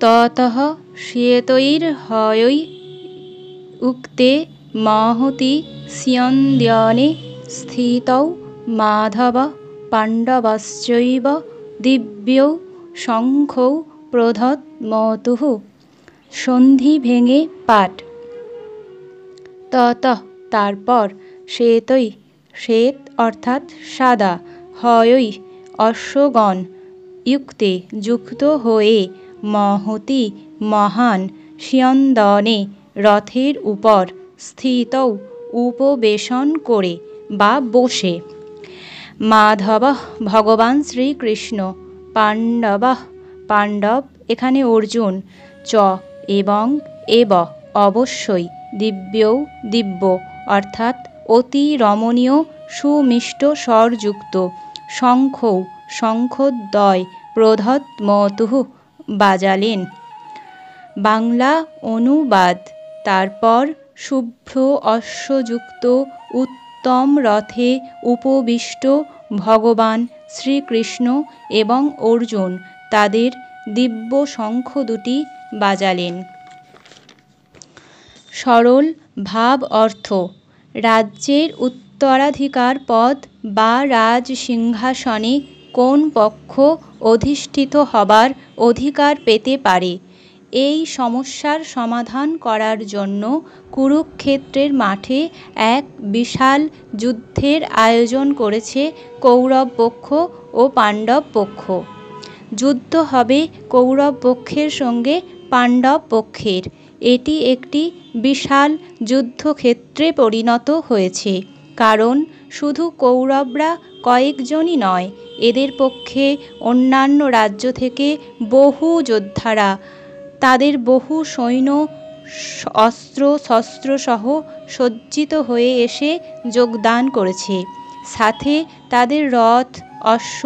ততঃ শ্বেতৈর্হয়ৈ উক্তে মহতি স্যন্দনে স্থিতৌ মাধবঃ পাণ্ডবশ্চৈব দিব্যৌ শঙ্খৌ প্রদধমতুঃ। সন্ধি ভেঙে পাঠ। ততঃ তারপর, শ্বেতৈ শ্বেত অর্থাৎ সাদা, হয়ৈ অশ্বগণ, ইউক্তে যুক্ত হয়ে, মহতি মহান, স্যন্দনে রথের উপর, স্থিতৌ উপবেশন করে বা বসে, মাধবঃ ভগবান শ্রীকৃষ্ণ, পাণ্ডবঃ পাণ্ডব এখানে অর্জুন, চ এবং এব অবশ্যই, দিব্যৌ দিব্য অর্থাৎ অতি রমণীয় সুমিষ্ট স্বরযুক্ত, শঙ্খৌ শঙ্খদ্বয়, প্রদধমতুঃ বাজালেন। বাংলা অনুবাদ। তারপর শুভ্র অশ্বযুক্ত উত্তম রথে উপবিষ্ট ভগবান শ্রীকৃষ্ণ এবং অর্জুন তাদের দিব্য শঙ্খ দুটি বাজালেন। সরল ভাব অর্থ: রাজ্যের উত্তরাধিকার পদ বা রাজসিংহাসনে কোন পক্ষ অধিষ্ঠিত হবার অধিকার পেতে পারে, এই সমস্যার সমাধান করার জন্য কুরুক্ষেত্রের মাঠে এক বিশাল যুদ্ধের আয়োজন করেছে কৌরব পক্ষ ও পাণ্ডব পক্ষ। যুদ্ধ হবে কৌরব পক্ষের সঙ্গে পাণ্ডব পক্ষের। এটি একটি বিশাল যুদ্ধক্ষেত্রে পরিণত হয়েছে, কারণ শুধু কৌরবরা কয়েকজনই নয়, এদের পক্ষে অন্যান্য রাজ্য থেকে বহু যোদ্ধারা তাদের বহু সৈন্য অস্ত্র শস্ত্র সহ সজ্জিত হয়ে এসে যোগদান করেছে। সাথে তাদের রথ, অশ্ব,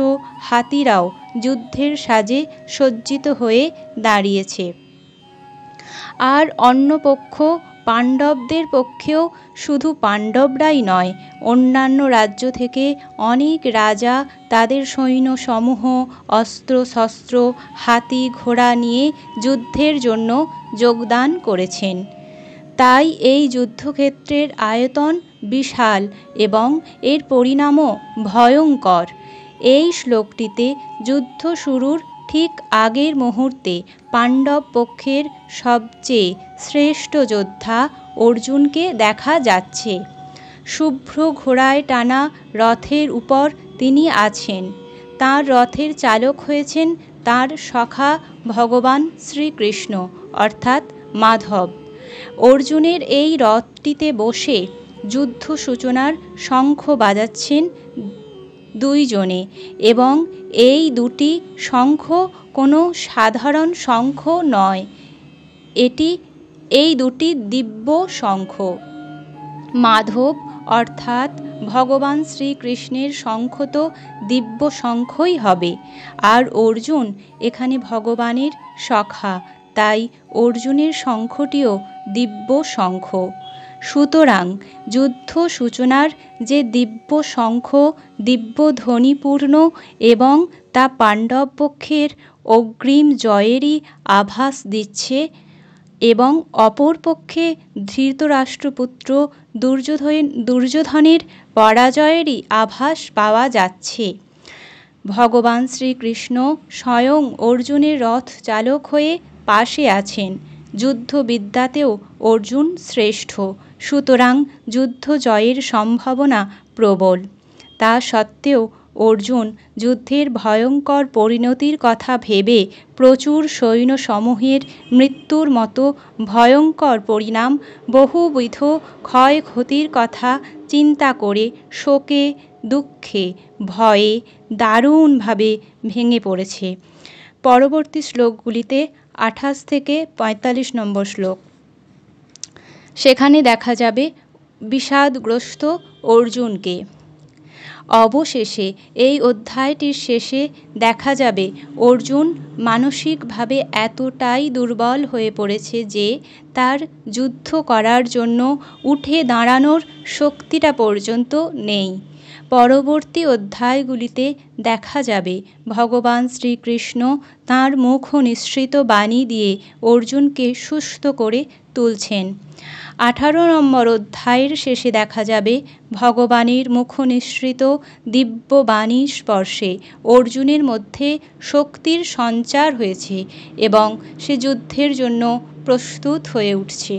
হাতিরাও যুদ্ধের সাজে সজ্জিত হয়ে দাঁড়িয়েছে। আর অন্য পক্ষ পাণ্ডবদের পক্ষেও শুধু পাণ্ডবরাই নয়, অন্যান্য রাজ্য থেকে অনেক রাজা তাদের সৈন্যসমূহ, অস্ত্র শস্ত্র, হাতি ঘোড়া নিয়ে যুদ্ধের জন্য যোগদান করেছেন। তাই এই যুদ্ধক্ষেত্রের আয়তন বিশাল এবং এর পরিণামও ভয়ঙ্কর। এই শ্লোকটিতে যুদ্ধ শুরুর ঠিক আগের মুহূর্তে পাণ্ডব পক্ষের সবচেয়ে শ্রেষ্ঠ যোদ্ধা অর্জুনকে দেখা যাচ্ছে। শুভ্র ঘোড়ায় টানা রথের উপর তিনি আছেন। তাঁর রথের চালক হয়েছেন তাঁর সখা ভগবান শ্রীকৃষ্ণ অর্থাৎ মাধব। অর্জুনের এই রথটিতে বসে যুদ্ধ সূচনার শঙ্খ বাজাচ্ছেন দুইজনে, এবং এই দুটি শঙ্খ কোনো সাধারণ শঙ্খ নয়, এই দুটি দিব্য শঙ্খ। মাধব অর্থাৎ ভগবান শ্রীকৃষ্ণের শঙ্খ তো দিব্য শঙ্খই হবে, আর অর্জুন এখানে ভগবানের সখা, তাই অর্জুনের শঙ্খটিও দিব্য শঙ্খ। সুতরাং যুদ্ধ সূচনার যে দিব্য শঙ্খ দিব্য ধ্বনিপূর্ণ এবং তা পাণ্ডব পক্ষের অগ্রিম জয়েরই আভাস দিচ্ছে, এবং অপর পক্ষে ধৃতরাষ্ট্রপুত্র দুর্যোধনের পরাজয়েরই আভাস পাওয়া যাচ্ছে। ভগবান শ্রীকৃষ্ণ স্বয়ং অর্জুনের রথ চালক হয়ে পাশে আছেন। যুদ্ধবিদ্যাতেও অর্জুন শ্রেষ্ঠ, সুতরাং যুদ্ধ জয়ের সম্ভাবনা প্রবল। তা সত্ত্বেও অর্জুন যুদ্ধের ভয়ঙ্কর পরিণতির কথা ভেবে প্রচুর সৈন্যসমূহের মৃত্যুর মতো ভয়ঙ্কর পরিণাম, বহুবিধ ক্ষয়ক্ষতির কথা চিন্তা করে শোকে দুঃখে ভয়ে দারুণভাবে ভেঙে পড়েছে। পরবর্তী শ্লোকগুলিতে 28 থেকে 45 নম্বর শ্লোক, সেখানে দেখা যাবে বিষাদগ্রস্ত অর্জুনকে। অবশেষে এই অধ্যায়টির শেষে দেখা যাবে অর্জুন মানসিকভাবে এতটাই দুর্বল হয়ে পড়েছে যে তার যুদ্ধ করার জন্য উঠে দাঁড়ানোর শক্তিটা পর্যন্ত নেই। পরবর্তী অধ্যায়গুলিতে দেখা যাবে ভগবান শ্রীকৃষ্ণ তাঁর মুখ নিঃসৃত বাণী দিয়ে অর্জুনকে সুস্থ করে তুলছেন। 18 নম্বর অধ্যায়ের শেষে দেখা যাবে ভগবানের মুখ নিঃসৃত দিব্য বাণীর স্পর্শে অর্জুনের মধ্যে শক্তির সঞ্চার হয়েছে এবং সে যুদ্ধের জন্য প্রস্তুত হয়ে উঠছে।